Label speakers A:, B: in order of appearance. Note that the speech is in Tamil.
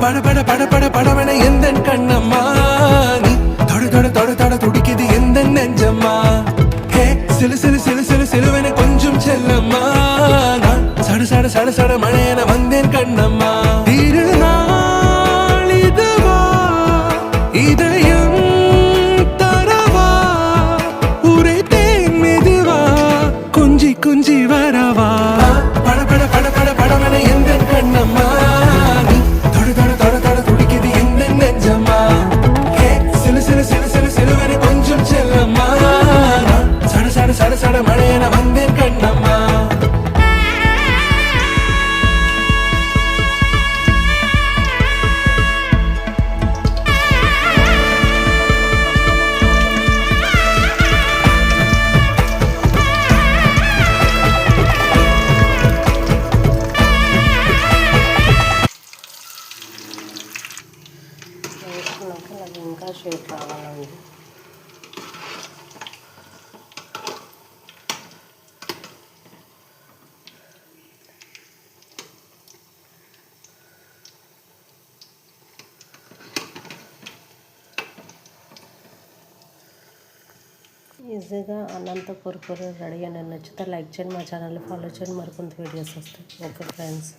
A: பட பட பட பட படவன எந்த கண்ணம்மா நீ தொட தொட தொட தொட துடிக்குது எந்த நெஞ்சம்மா ஹே சிலு சிலு சிலு சிலு சிலுவன கொஞ்சம் செல்லம்மா நான் சட சட சட சட மழையன வந்தேன் கண்ணம்மா திருநாள் இதுவா இதயம் தரவா உரைத்தேன் மெதுவா குஞ்சி குஞ்சி வரவா பட பட பட பட படவன எந்த கண்ணம்மா நீ தொட தொட தொட தொட துடிக்குது எந்த நெஞ்சம்மா ஹே சிலு சிலு சிலு சிலு சிலுவன கொஞ்சம் செல்லம்மா நான் சட சட சட சட மழையன வந்தேன் கண்ணம்மா
B: అది ఇంకా షేప్ రావాలండి. ఈజీగా అన్నంతో కూర రెడీ అని నచ్చితే లైక్ చేయండి, మా ఛానల్ని ఫాలో చేయండి, మరికొంత వీడియోస్ వస్తాయి. Okay friends.